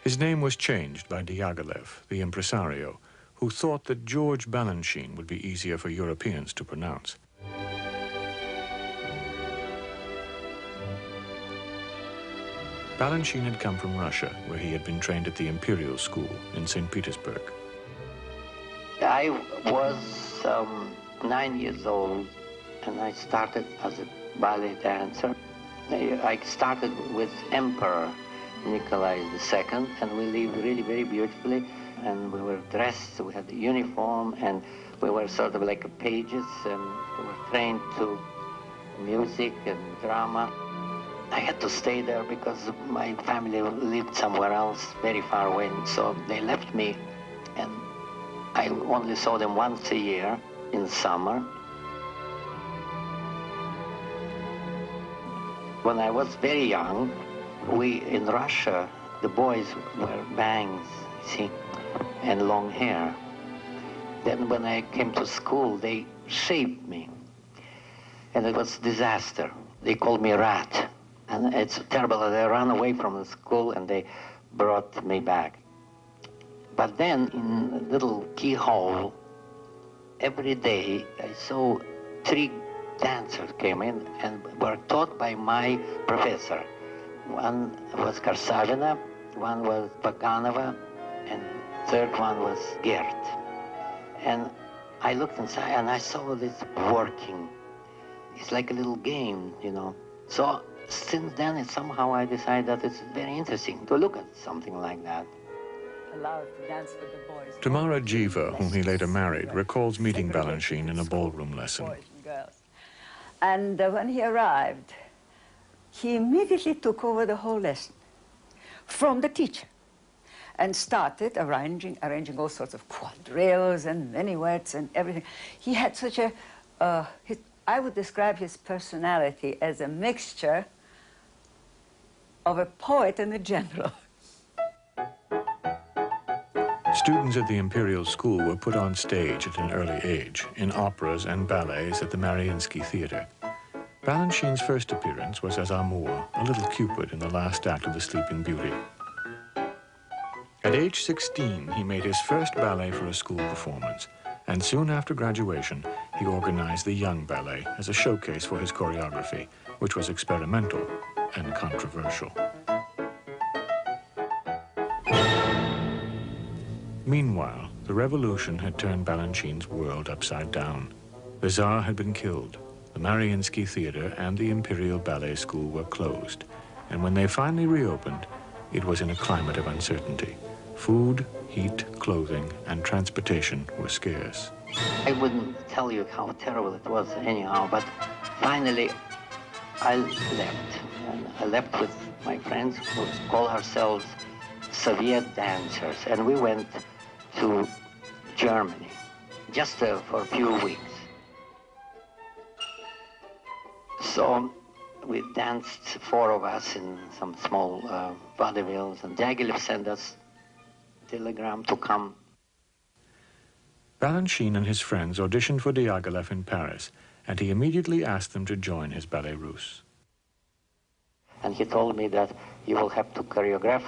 His name was changed by Diaghilev, the impresario, who thought that George Balanchine would be easier for Europeans to pronounce. Balanchine had come from Russia, where he had been trained at the Imperial School in St. Petersburg. I was 9 years old, and I started as a ballet dancer. I started with Emperor Nikolai II, and we lived really very beautifully, and we were dressed, we had the uniform, and we were sort of like pages, and we were trained to music and drama. I had to stay there because my family lived somewhere else, very far away, so they left me, and I only saw them once a year in the summer. When I was very young, in Russia, the boys wear bangs, see, and long hair. Then when I came to school, they shaved me, and it was a disaster. They called me rat, and it's terrible. They ran away from the school, and they brought me back. But then, in a little keyhole, every day I saw 3 dancers came in and were taught by my professor. One was Karsavina, one was Paganova, and third one was Gert. And I looked inside and I saw this working. It's like a little game, you know. So since then, somehow I decided that it's very interesting to look at something like that. Allowed to dance with the boys. Tamara Jiva, whom he later married, recalls meeting Balanchine in a ballroom lesson. Boys and girls. And when he arrived, he immediately took over the whole lesson from the teacher and started arranging all sorts of quadrilles and minuets and everything. He had such a, I would describe his personality as a mixture of a poet and a general. Students at the Imperial School were put on stage at an early age, in operas and ballets at the Mariinsky Theater. Balanchine's first appearance was as Amour, a little Cupid in the last act of The Sleeping Beauty. At age 16, he made his first ballet for a school performance, and soon after graduation, he organized the Young Ballet as a showcase for his choreography, which was experimental and controversial. Meanwhile, the revolution had turned Balanchine's world upside down. The Tsar had been killed. The Mariinsky Theater and the Imperial Ballet School were closed, and when they finally reopened, it was in a climate of uncertainty. Food, heat, clothing, and transportation were scarce. I wouldn't tell you how terrible it was anyhow, but finally I left. And I left with my friends who call ourselves Soviet dancers, and we went to Germany just for a few weeks. So we danced, 4 of us, in some small vaudevilles, and Diaghilev sent us a telegram to come. Balanchine and his friends auditioned for Diaghilev in Paris, and he immediately asked them to join his Ballet Russe. And he told me that you will have to choreograph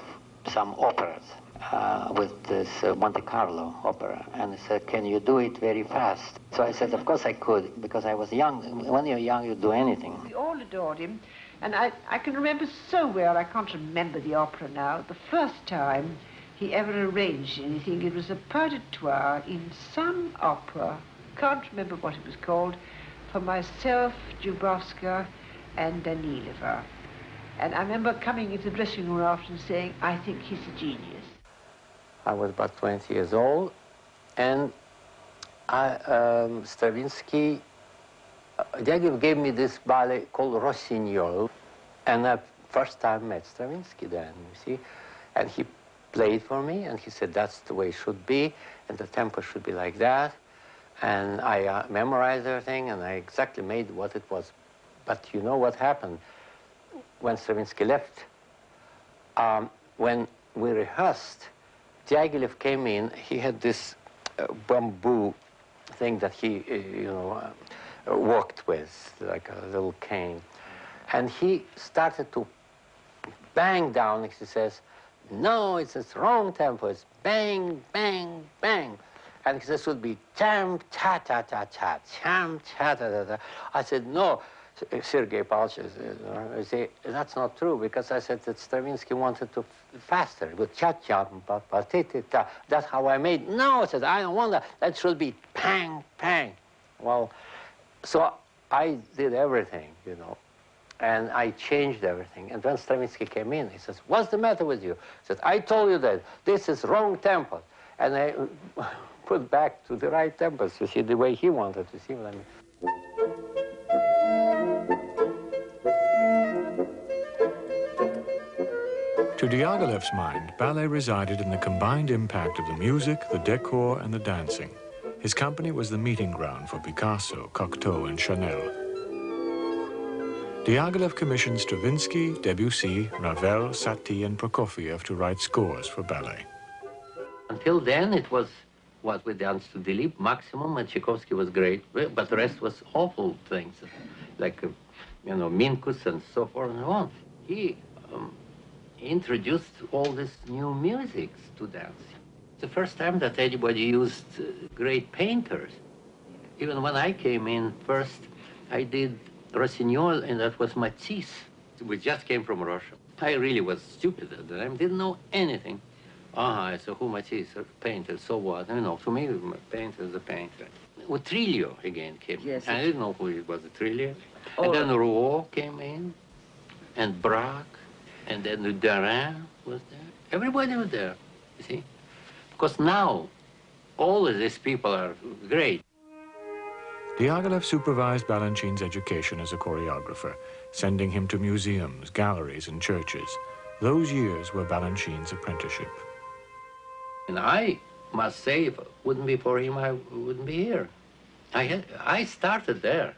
some operas with this Monte Carlo opera. And he said, can you do it very fast? So I said, of course I could, because I was young. When you're young, you do anything. We all adored him, and I can remember so well, I can't remember the opera now, the first time he ever arranged anything. It was a pas de trois in some opera, can't remember what it was called, for myself, Dubrovska, and Danilova. And I remember coming into the dressing room after and saying, I think he's a genius. I was about 20 years old, and Stravinsky, Diaghilev gave me this ballet called Rossignol, and I first time met Stravinsky then, you see, and he played for me, and he said that's the way it should be, and the tempo should be like that, and I memorized everything, and I exactly made what it was. But you know what happened? When Stravinsky left, when we rehearsed, Diaghilev came in. He had this bamboo thing that he, walked with, like a little cane. And he started to bang down, he says, no, it's this wrong tempo. It's bang, bang, bang. And this would be tam, ta, ta, ta, ta, tam, ta, ta, ta, ta. I said, no, Sergei Pavlovich, I say, that's not true, because I said that Stravinsky wanted to faster, with cha, cha, pa, pa, ti, ti, ta. That's how I made. No, I said, I don't want that. That should be pang, pang. Well, so I did everything, you know, and I changed everything. And when Stravinsky came in, he says, what's the matter with you? I said, I told you that this is wrong tempo. And I put back to the right tempos, you see, the way he wanted to see what I mean. To Diaghilev's mind, ballet resided in the combined impact of the music, the decor, and the dancing. His company was the meeting ground for Picasso, Cocteau, and Chanel. Diaghilev commissioned Stravinsky, Debussy, Ravel, Satie, and Prokofiev to write scores for ballet. Until then, it was what we danced to Dilip, maximum, and Tchaikovsky was great, but the rest was awful things, like, you know, Minkus and so forth and so on. He introduced all these new musics to dance. The first time that anybody used great painters. Even when I came in first, I did Rossignol, and that was Matisse. We just came from Russia. I really was stupid at the time, didn't know anything. So who Matisse, a painter, so what? You know, to me, a painter is a painter. Trillo again came. Yes, I didn't know who it was, Trillo. Oh. And then Russe came in, and Braque, and then Darin was there. Everybody was there, you see? Because now, all of these people are great. Diaghilev supervised Balanchine's education as a choreographer, sending him to museums, galleries, and churches. Those years were Balanchine's apprenticeship. And I must say, if it wouldn't be for him, I wouldn't be here. I started there.